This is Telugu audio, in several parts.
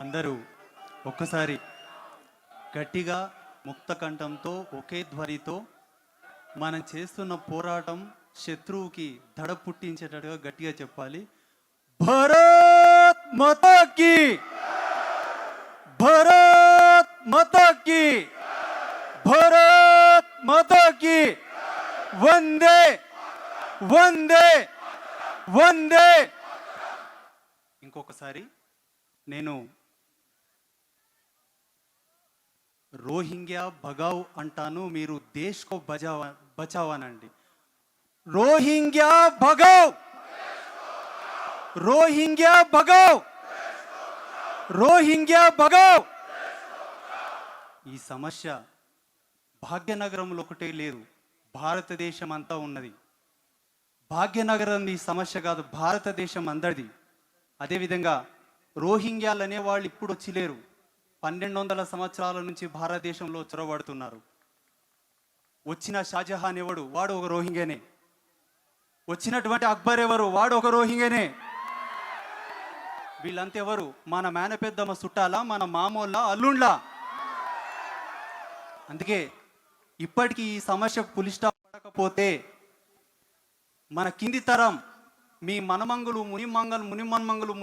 అందరూ ఒక్కసారి గట్టిగా ముక్త కంఠంతో ఒకే ధ్వనితో మనం చేస్తున్న పోరాటం శత్రువుకి దడ పుట్టించేటట్టుగా గట్టిగా చెప్పాలి. భారత్ మాతా కీ, భారత్ మాతా కీ, భారత్ మాతా కీ, వందే వందే వందే. ఇంకొకసారి నేను రోహింగ్యా భగావ్ అంటాను, మీరు దేశ్ కో బచావనండి. రోహింగ్యా భగావ్, రోహింగ్యా భగావ్, రోహింగ్యా భగావ్. ఈ సమస్య భాగ్యనగరంలో ఒకటే లేదు, భారతదేశం అంతా ఉన్నది. భాగ్యనగరం ఈ సమస్య కాదు, భారతదేశం అందరిది. అదేవిధంగా రోహింగ్యాలు అనేవాళ్ళు ఇప్పుడు వచ్చి లేరు, 1200 సంవత్సరాల నుంచి భారతదేశంలో చొరబడుతున్నారు. వచ్చిన షాజహాన్ ఎవడు, వాడు ఒక రోహింగ్యానే. వచ్చినటువంటి అక్బర్ ఎవరు, వాడు ఒక రోహింగ్యానే. వీళ్ళంతా ఎవరు, మన మేనపెద్దమ్మ చుట్టాలా, మన మామూళ్ళ అల్లుండ్లా. అందుకే ఇప్పటికీ ఈ సమస్యకు పులి స్టాప్ పడకపోతే మన కింది తరం, మీ మనమంగులు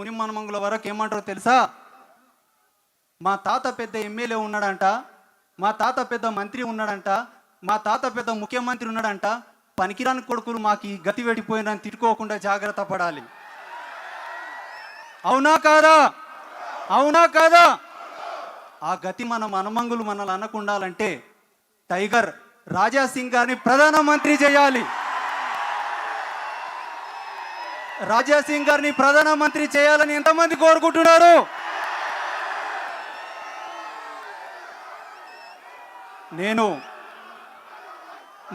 మునిమన్మంగుల వరకు ఏమంటారో తెలుసా? మా తాత పెద్ద ఎమ్మెల్యే ఉన్నాడంట, మా తాత పెద్ద మంత్రి ఉన్నాడంట, మా తాత పెద్ద ముఖ్యమంత్రి ఉన్నాడంట, పనికిరాని కొడుకులు మాకు ఈ గతి వెడిపోయినని తిట్టుకోకుండా జాగ్రత్త పడాలి. అవునా కాదా? అవునా కాదా? ఆ గతి మన మనమంగులు మనల్ని అనకుండాలంటే టైగర్ రాజా సింగ్ గారిని ప్రధానమంత్రి చేయాలి. రాజా సింగ్ గారిని ప్రధానమంత్రి చేయాలని ఎంతమంది కోరుకుంటున్నారు?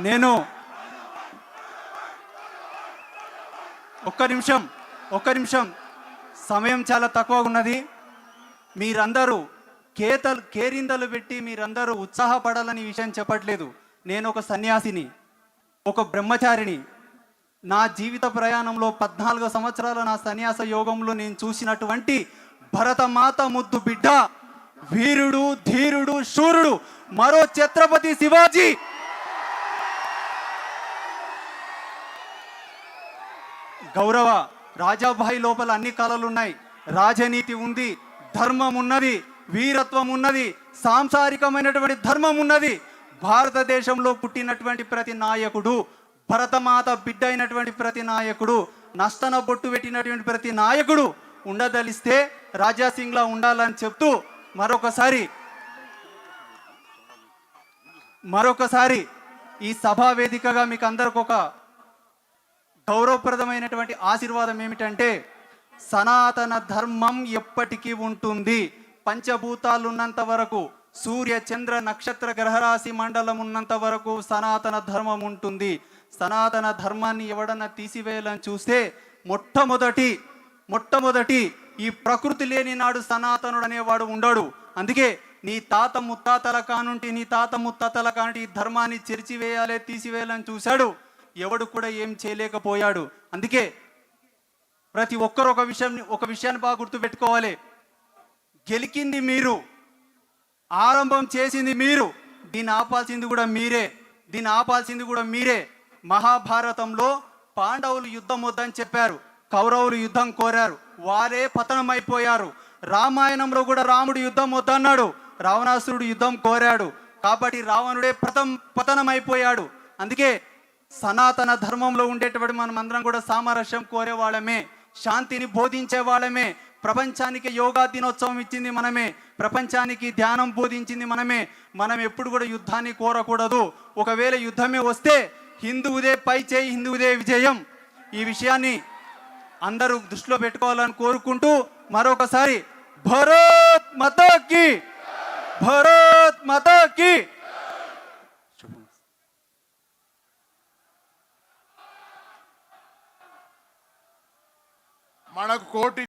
నేను ఒక్క నిమిషం, సమయం చాలా తక్కువగా ఉన్నది. మీరందరూ కేరిందలు పెట్టి మీరందరూ ఉత్సాహపడాలని విషయం చెప్పట్లేదు. నేను ఒక సన్యాసిని, ఒక బ్రహ్మచారిని. నా జీవిత ప్రయాణంలో 14 సంవత్సరాల నా సన్యాస యోగంలో నేను చూసినటువంటి భరతమాత ముద్దు బిడ్డ, వీరుడు, ధీరుడు, శూరుడు, మరో ఛత్రపతి శివాజీ. గౌరవ రాజాభాయి లోపల అన్ని కళలు ఉన్నాయి. రాజనీతి ఉంది, ధర్మం ఉన్నది, వీరత్వం ఉన్నది, సాంసారికమైనటువంటి ధర్మం ఉన్నది. భారతదేశంలో పుట్టినటువంటి ప్రతి నాయకుడు, భరతమాత బిడ్డ అయినటువంటి ప్రతి నాయకుడు, నష్టన బొట్టు పెట్టినటువంటి ప్రతి నాయకుడు ఉండదలిస్తే రాజా సింగ్లా ఉండాలని చెప్తూ మరొకసారి ఈ సభా వేదికగా మీకు అందరికి ఒక గౌరవప్రదమైనటువంటి ఆశీర్వాదం ఏమిటంటే, సనాతన ధర్మం ఎప్పటికీ ఉంటుంది. పంచభూతాలు ఉన్నంత వరకు, సూర్య చంద్ర నక్షత్ర గ్రహరాశి మండలం ఉన్నంత వరకు సనాతన ధర్మం ఉంటుంది. సనాతన ధర్మాన్ని ఎవడన్నా తీసివేయాలని చూస్తే మొట్టమొదటి ఈ ప్రకృతి లేని నాడు సనాతనుడు అనేవాడు ఉండడు. అందుకే నీ తాత ముత్తాతల కానుంటి ఈ ధర్మాన్ని చెరిచివేయాలి, తీసివేయాలని చూశాడు. ఎవడు కూడా ఏం చేయలేకపోయాడు. అందుకే ప్రతి ఒక్కరు ఒక విషయాన్ని బాగా గుర్తుపెట్టుకోవాలి. గెలికింది మీరు, ఆరంభం చేసింది మీరు, దీన్ని ఆపాల్సింది కూడా మీరే. మహాభారతంలో పాండవులు యుద్ధం వద్దని చెప్పారు, కౌరవులు యుద్ధం కోరారు, వారే పతనమైపోయారు. రామాయణంలో కూడా రాముడు యుద్ధం వద్దన్నాడు, రావణాసురుడు యుద్ధం కోరాడు, కాబట్టి రావణుడే పతనమైపోయాడు. అందుకే సనాతన ధర్మంలో ఉండేటువంటి మనం అందరం కూడా సామరస్యం కోరేవాళ్ళమే, శాంతిని బోధించే వాళ్ళమే. ప్రపంచానికి యోగా దినోత్సవం ఇచ్చింది మనమే, ప్రపంచానికి ధ్యానం బోధించింది మనమే. మనం ఎప్పుడు కూడా యుద్ధాన్ని కోరకూడదు. ఒకవేళ యుద్ధమే వస్తే హిందువుదే పై చేయి, హిందువుదే విజయం. ఈ విషయాన్ని అందరూ దృష్టిలో పెట్టుకోవాలని కోరుకుంటూ మరొకసారి భారత్ మాతా కీ, భారత్ మాతా కీ. మనకు కోటి